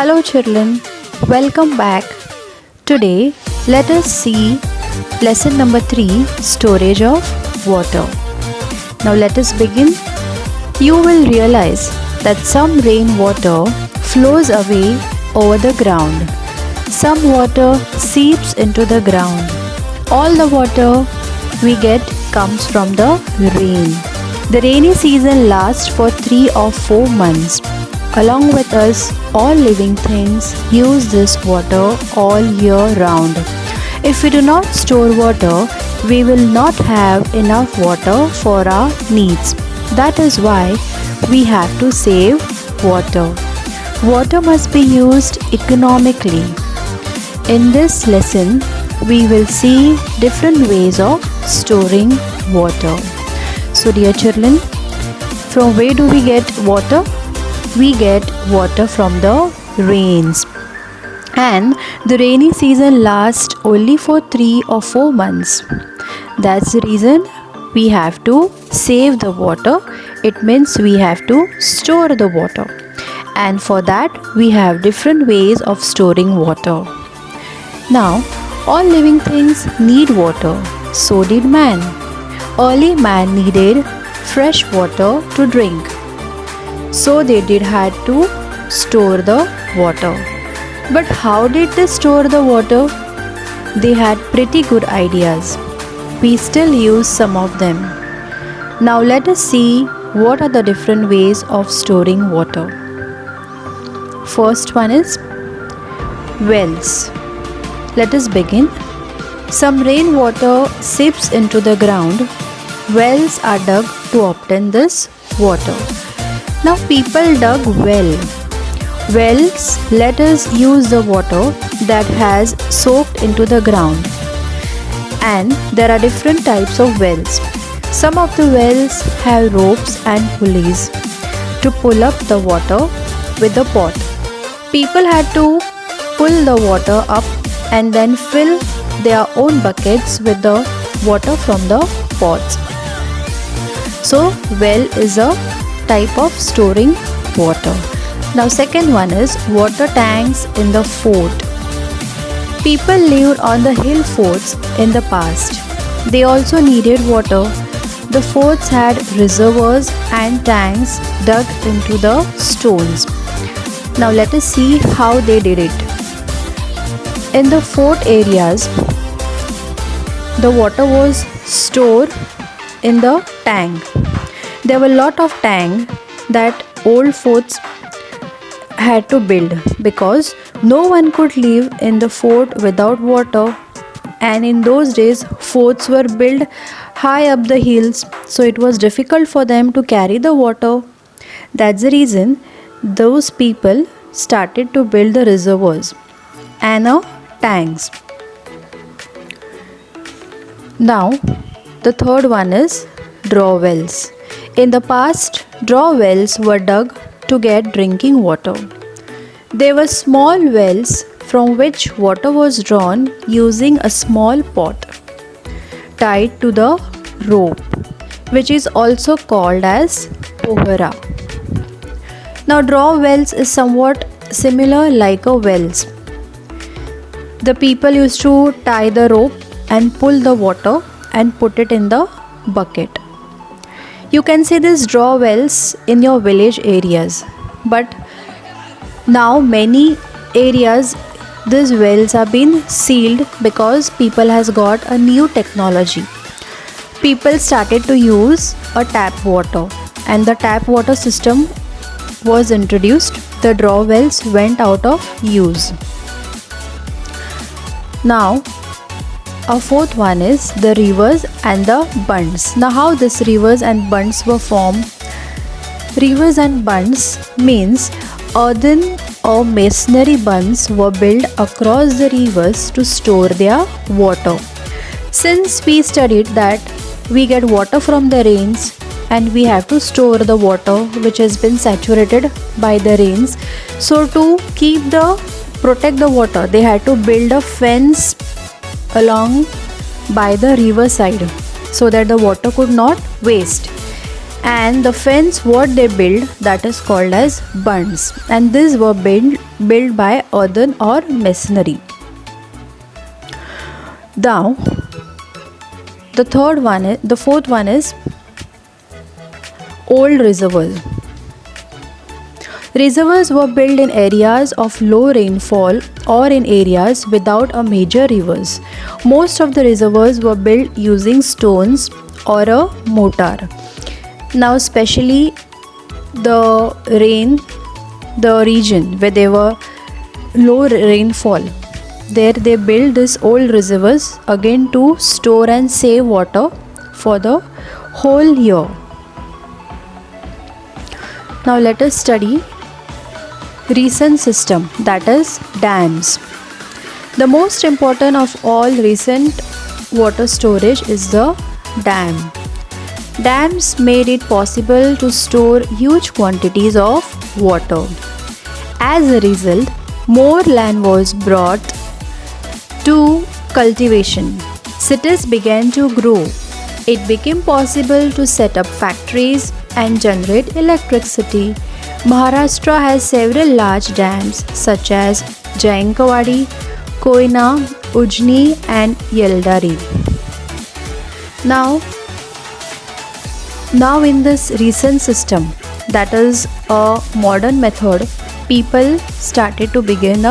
Hello children, welcome back. Today let us see lesson number 3, storage of water. Now let us begin. You will realize that some rainwater flows away over the ground. Some water seeps into the ground. All the water we get comes from the rain. The rainy season lasts for 3 or 4 months. Along with us, all living things use this water all year round. If we do not store water, we will not have enough water for our needs. That is why we have to save water. Water must be used economically. In this lesson, we will see different ways of storing water. So dear children, from where do we get water? We get water from the rains, and the rainy season lasts only for 3 or 4 months. That's the reason we have to save the water. It means we have to store the water, and for that we have different ways of storing water. Now all living things need water. So did man. Early man needed fresh water to drink, so they had to store the water. But how did they store the water? They had pretty good ideas. We still use some of them. Now let us see what are the different ways of storing water. First one is wells. Let us begin. Some rainwater seeps into the ground. Wells are dug to obtain this water. Now people dug wells let us use the water that has soaked into the ground. And there are different types of wells. Some of the wells have ropes and pulleys to pull up the water with the pot. People had to pull the water up and then fill their own buckets with the water from the pots. So well is a type of storing water. Now second one is water tanks in the fort. People lived on the hill forts in the past. They also needed water. The forts had reservoirs and tanks dug into the stones. Now let us see how they did it. In the fort areas, the water was stored in the tank. There were a lot of tanks that old forts had to build because no one could live in the fort without water. And in those days, forts were built high up the hills, so it was difficult for them to carry the water. That's the reason those people started to build the reservoirs and tanks. Now, the third one is draw wells. In the past, draw wells were dug to get drinking water. They were small wells from which water was drawn using a small pot tied to the rope, which is also called as pohara. Now, draw wells is somewhat similar like a wells. The people used to tie the rope and pull the water and put it in the bucket. You can see these draw wells in your village areas, but now many areas these wells are being sealed because people has got a new technology. People started to use a tap water, and the tap water system was introduced. The draw wells went out of use. Now our fourth one is the rivers and the bunds. Now how these rivers and bunds were formed? Rivers and bunds means earthen or masonry bunds were built across the rivers to store their water. Since we studied that we get water from the rains and we have to store the water which has been saturated by the rains, so to protect the water, they had to build a fence along by the river side so that the water could not waste. and the fence what they build, that is called as bunds, and these were built by earthen or masonry. Now the fourth one is old reservoirs. Reservoirs were built in areas of low rainfall or in areas without a major rivers. Most of the reservoirs were built using stones or a mortar. Now, especially the region where there were low rainfall, there they built these old reservoirs again to store and save water for the whole year. Now let us study recent system, that is dams. The most important of all recent water storage is the dam. Dams made it possible to store huge quantities of water. As a result, more land was brought to cultivation. Cities began to grow. It became possible to set up factories and generate electricity. Maharashtra has several large dams such as Jayankawadi, Koyna, Ujni and Yeldari. Now in this recent system, that is a modern method, people started to build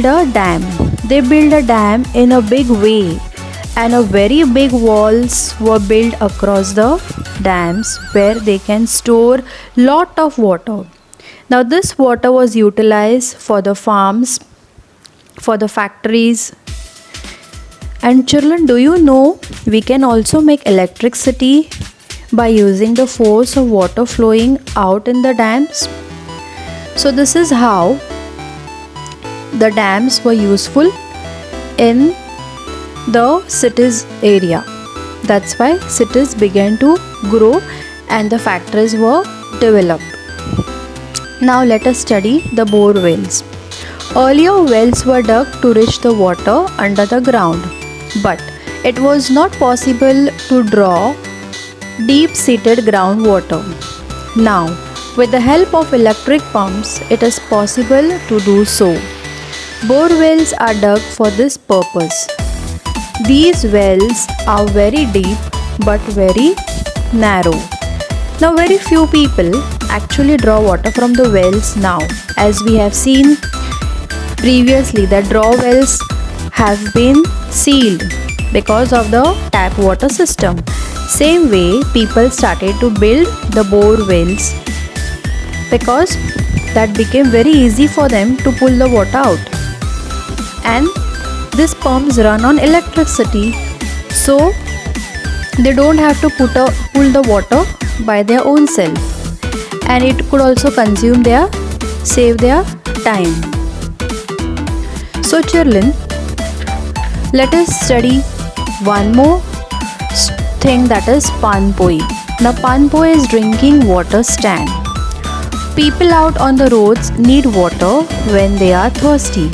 a dam. They build a dam in a big way, and a very big walls were built across the dams where they can store lot of water. Now this water was utilized for the farms, for the factories. And children, do you know we can also make electricity by using the force of water flowing out in the dams? So this is how the dams were useful in the cities area. That's why cities began to grow and the factories were developed. Now let us study the bore wells. Earlier wells were dug to reach the water under the ground, but it was not possible to draw deep-seated groundwater. Now, with the help of electric pumps, it is possible to do so. Bore wells are dug for this purpose. These wells are very deep but very narrow. Now very few people actually draw water from the wells now, as we have seen previously that draw wells have been sealed because of the tap water system. Same way people started to build the bore wells because that became very easy for them to pull the water out. And these pumps run on electricity, so they don't have to pull the water by their own self, and it could also save their time. So children, let us study one more thing, that is Panpoi. Now Panpoi is drinking water stand. People out on the roads need water when they are thirsty.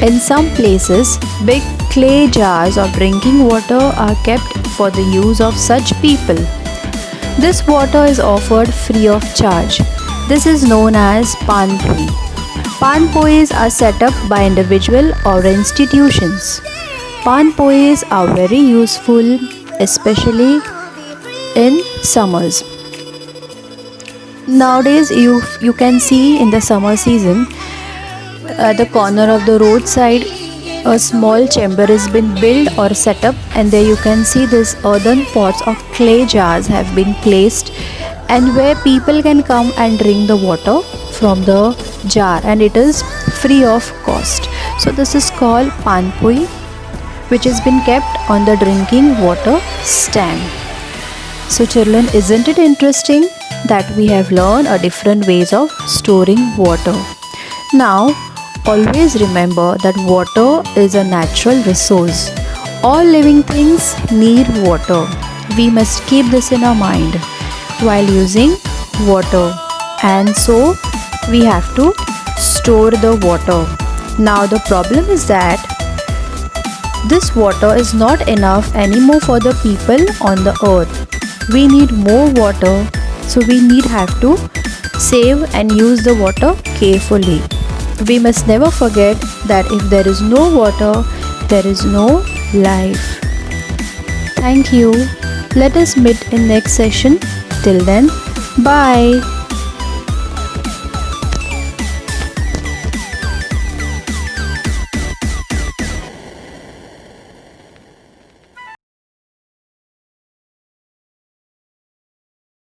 In some places, big clay jars of drinking water are kept for the use of such people. This water is offered free of charge. This is known as Panpoi. Panpois are set up by individual or institutions. Panpois are very useful, especially in summers. Nowadays, you can see in the summer season, at the corner of the roadside, a small chamber has been built or set up, and there you can see this earthen pots of clay jars have been placed, and where people can come and drink the water from the jar, and it is free of cost. So this is called Panpoi, which has been kept on the drinking water stand. So children, isn't it interesting that we have learned a different ways of storing water? Now always remember that water is a natural resource. All living things need water. We must keep this in our mind while using water, and so we have to store the water. Now the problem is that this water is not enough anymore for the people on the earth. we need more water, so we have to save and use the water carefully. We must never forget that if there is no water, there is no life. Thank you. Let us meet in next session. Till then, bye.